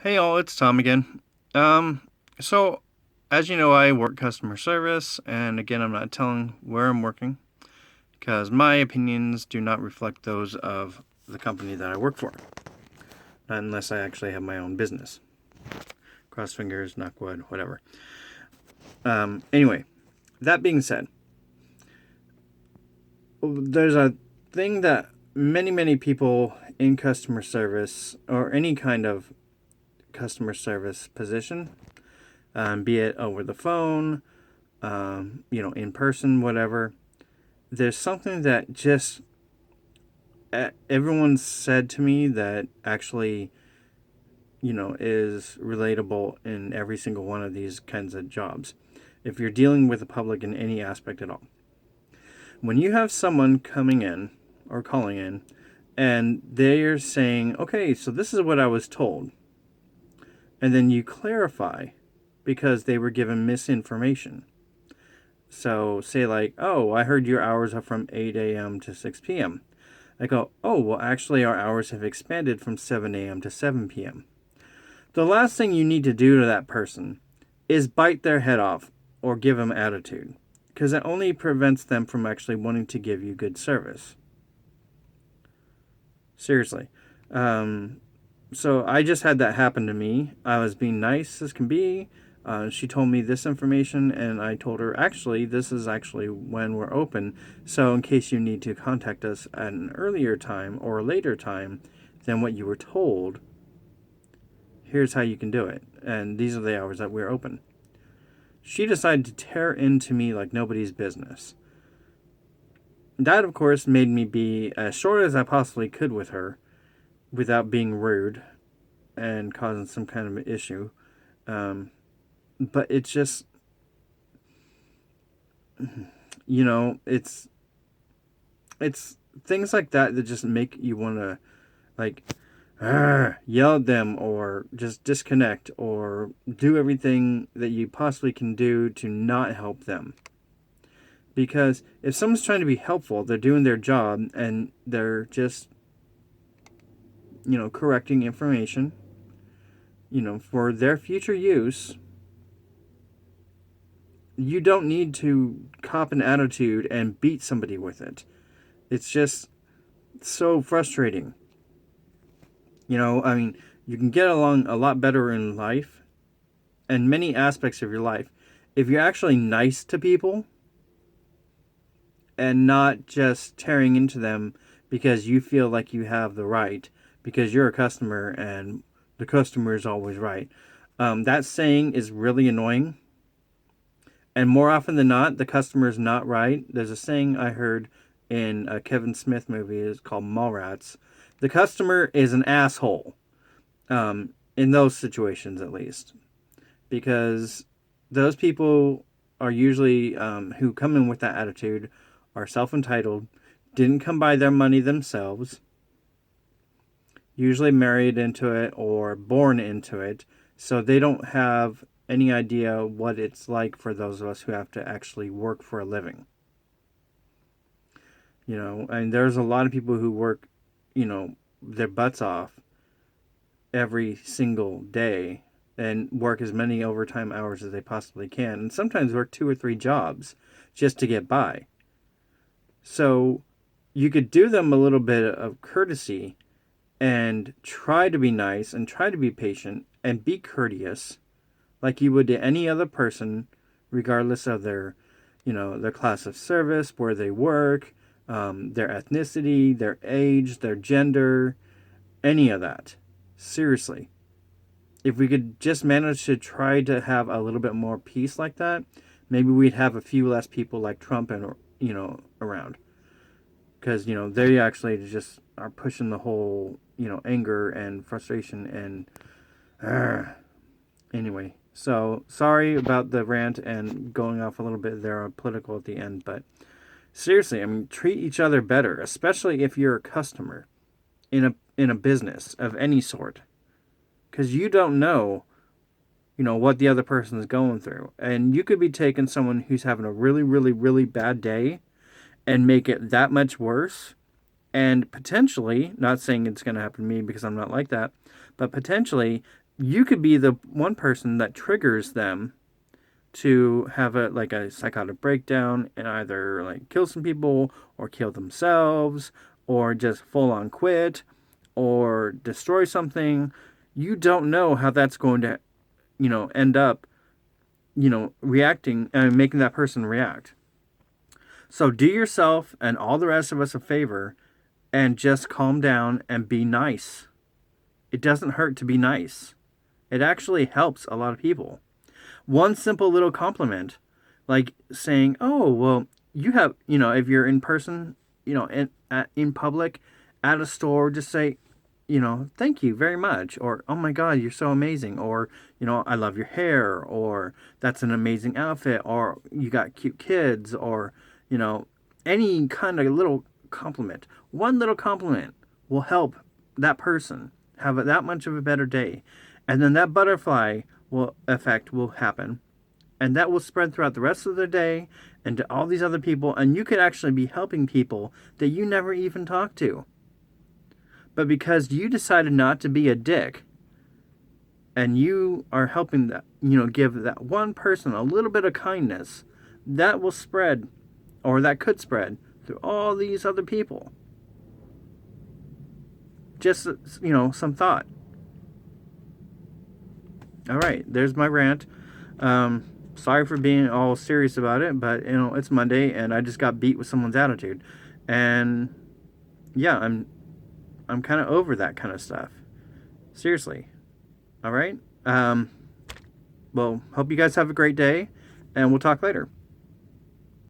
Hey all, it's Tom again. Um, so as you know, I work customer service, and again, I'm not telling where I'm working because my opinions do not reflect those of the company that I work for, not unless I actually have my own business. Cross fingers, knock wood, whatever. Anyway, that being said, there's a thing that many people in customer service or any kind of customer service position, be it over the phone, in person, whatever. There's something that just everyone said to me that actually, is relatable in every single one of these kinds of jobs. If you're dealing with the public in any aspect at all, when you have someone coming in or calling in and they're saying, okay, so this is what I was told, and then you clarify because they were given misinformation. So, say, like, oh, I heard your hours are from 8 a.m. to 6 p.m. I go, oh, well, actually, our hours have expanded from 7 a.m. to 7 p.m. The last thing you need to do to that person is bite their head off or give them attitude, because it only prevents them from actually wanting to give you good service. Seriously. Um, so I just had that happen to me. I was being nice as can be. She told me this information, and I told her, actually, this is actually when we're open. So, in case you need to contact us at an earlier time or a later time than what you were told, here's how you can do it. And these are the hours that we're open. She decided to tear into me like nobody's business. That, of course, made me be as short as I possibly could with her without being rude and causing some kind of issue. Um, but it's just, it's things like that that just make you want to, like, yell at them or just disconnect or do everything that you possibly can do to not help them. Because if someone's trying to be helpful, they're doing their job and they're just, correcting information, for their future use. You don't need to cop an attitude and beat somebody with it. It's just so frustrating. I mean, you can get along a lot better in life and many aspects of your life if you're actually nice to people and not just tearing into them because you feel like you have the right because you're a customer and the customer is always right. That saying is really annoying. And more often than not, the customer is not right. There's a saying I heard in a Kevin Smith movie. It's called Mallrats. The customer is an asshole. In those situations, at least, because those people are usually who come in with that attitude are self entitled, didn't come by their money themselves, usually married into it or born into it, so they don't have any idea what it's like for those of us who have to actually work for a living. And there's a lot of people who work, their butts off every single day and work as many overtime hours as they possibly can, and sometimes work two or three jobs just to get by. So you could do them a little bit of courtesy and try to be nice and try to be patient and be courteous like you would to any other person, regardless of their class of service, where they work, their ethnicity, their age, their gender, any of that. Seriously. If we could just manage to try to have a little bit more peace like that, maybe we'd have a few less people like Trump and around, because they actually just are pushing the whole anger and frustration and anyway. So sorry about the rant and going off a little bit there on political at the end, but seriously, I mean, treat each other better, especially if you're a customer in a business of any sort, because you don't know what the other person is going through, and you could be taking someone who's having a really really really bad day and make it that much worse, and potentially, not saying it's going to happen to me because I'm not like that, but potentially you could be the one person that triggers them to have a psychotic breakdown and either like kill some people or kill themselves or just full on quit or destroy something. You don't know how that's going to, end up, reacting and making that person react. So do yourself and all the rest of us a favor and just calm down and be nice. It doesn't hurt to be nice. It actually helps a lot of people. One simple little compliment, like saying, "Oh, well, you have," if you're in person, in public, at a store, just say, "Thank you very much," or "Oh my God, you're so amazing," or "I love your hair," or "That's an amazing outfit," or "You got cute kids," or any kind of little compliment. One little compliment will help that person have that much of a better day, and then that butterfly will effect will happen, and that will spread throughout the rest of the day and to all these other people, and you could actually be helping people that you never even talked to. But because you decided not to be a dick and you are helping that, give that one person a little bit of kindness, that will spread, or that could spread through all these other people. Just, some thought. All right, there's my rant. Sorry for being all serious about it, but it's Monday and I just got beat with someone's attitude, and yeah, I'm kind of over that kind of stuff. Seriously. All right. Well, hope you guys have a great day, and we'll talk later.